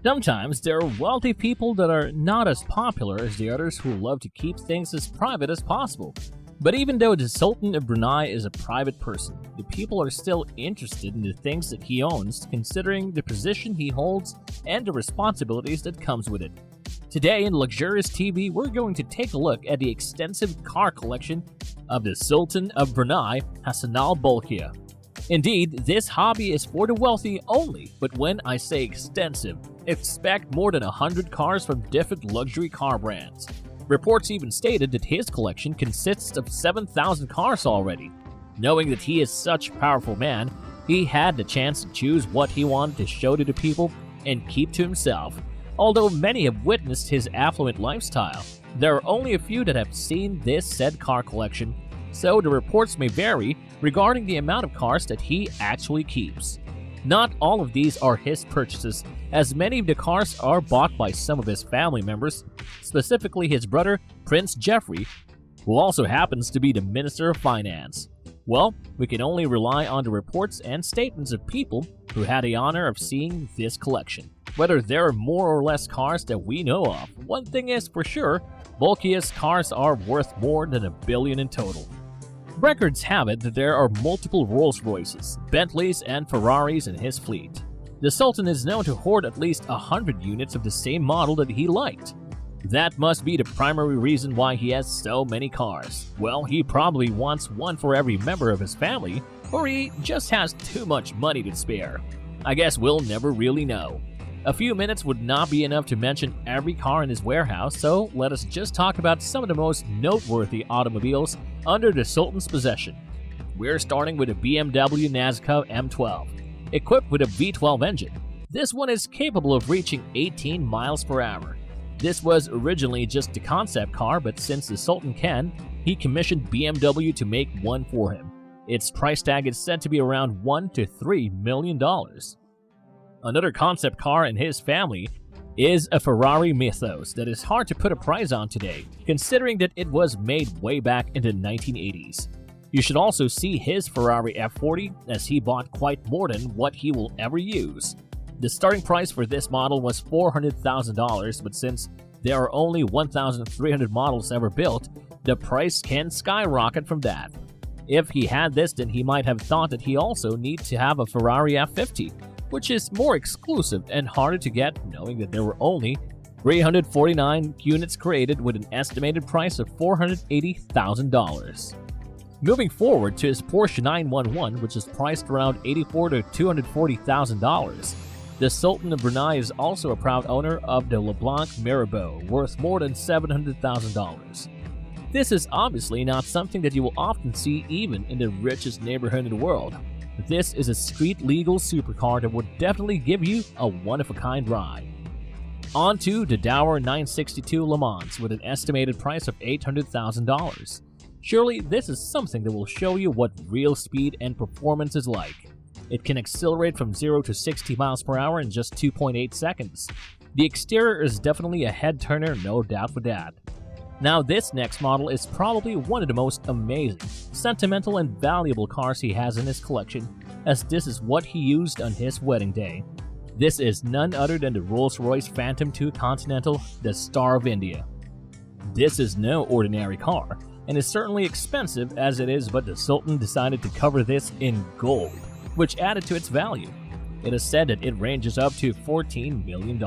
Sometimes there are wealthy people that are not as popular as the others who love to keep things as private as possible. But even though the Sultan of Brunei is a private person, the people are still interested in the things that he owns, considering the position he holds and the responsibilities that comes with it. Today in Luxurious TV, we're going to take a look at the extensive car collection of the Sultan of Brunei, Hassanal Bolkiah. Indeed, this hobby is for the wealthy only, but when I say extensive, expect more than 100 cars from different luxury car brands. Reports even stated that his collection consists of 7,000 cars already. Knowing that he is such a powerful man, he had the chance to choose what he wanted to show to the people and keep to himself. Although many have witnessed his affluent lifestyle, there are only a few that have seen this said car collection, so the reports may vary regarding the amount of cars that he actually keeps. Not all of these are his purchases, as many of the cars are bought by some of his family members, specifically his brother, Prince Jeffrey, who also happens to be the Minister of Finance. Well, we can only rely on the reports and statements of people who had the honor of seeing this collection. Whether there are more or less cars that we know of, one thing is for sure, Bolkiah's cars are worth more than $1 billion in total. Records have it that there are multiple Rolls-Royces, Bentleys, and Ferraris in his fleet. The Sultan is known to hoard at least 100 units of the same model that he liked. That must be the primary reason why he has so many cars. Well, he probably wants one for every member of his family, or he just has too much money to spare. I guess we'll never really know. A few minutes would not be enough to mention every car in his warehouse, so let us just talk about some of the most noteworthy automobiles under the Sultan's possession. We're starting with a BMW Nazca M12, equipped with a V12 engine. This one is capable of reaching 18 miles per hour. This was originally just a concept car, but since the Sultan can, he commissioned BMW to make one for him. Its price tag is said to be around $1 to $3 million. Another concept car in his family is a Ferrari Mythos that is hard to put a price on today, considering that it was made way back in the 1980s. You should also see his Ferrari F40, as he bought quite more than what he will ever use. The starting price for this model was $400,000, but since there are only 1,300 models ever built, the price can skyrocket from that. If he had this, then he might have thought that he also needs to have a Ferrari F50, which is more exclusive and harder to get, knowing that there were only 349 units created with an estimated price of $480,000. Moving forward to his Porsche 911, which is priced around $84,000 to $240,000. The Sultan of Brunei is also a proud owner of the LeBlanc Mirabeau, worth more than $700,000. This is obviously not something that you will often see even in the richest neighborhood in the world. This is a street-legal supercar that would definitely give you a one-of-a-kind ride. On to the dour 962 Le Mans with an estimated price of $800,000. Surely this is something that will show you what real speed and performance is like. It can accelerate from 0 to 60 miles per hour in just 2.8 seconds. The exterior is definitely a head-turner, no doubt with that. Now this next model is probably one of the most amazing, sentimental and valuable cars he has in his collection, as this is what he used on his wedding day. This is none other than the Rolls-Royce Phantom II Continental, the Star of India. This is no ordinary car, and is certainly expensive as it is, but the Sultan decided to cover this in gold, which added to its value. It is said that it ranges up to $14 million.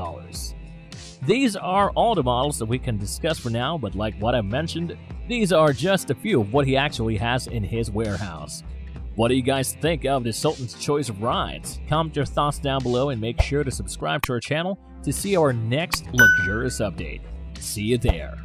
These are all the models that we can discuss for now, but like what I mentioned, these are just a few of what he actually has in his warehouse. What do you guys think of the Sultan's choice of rides? Comment your thoughts down below and make sure to subscribe to our channel to see our next luxurious update. See you there.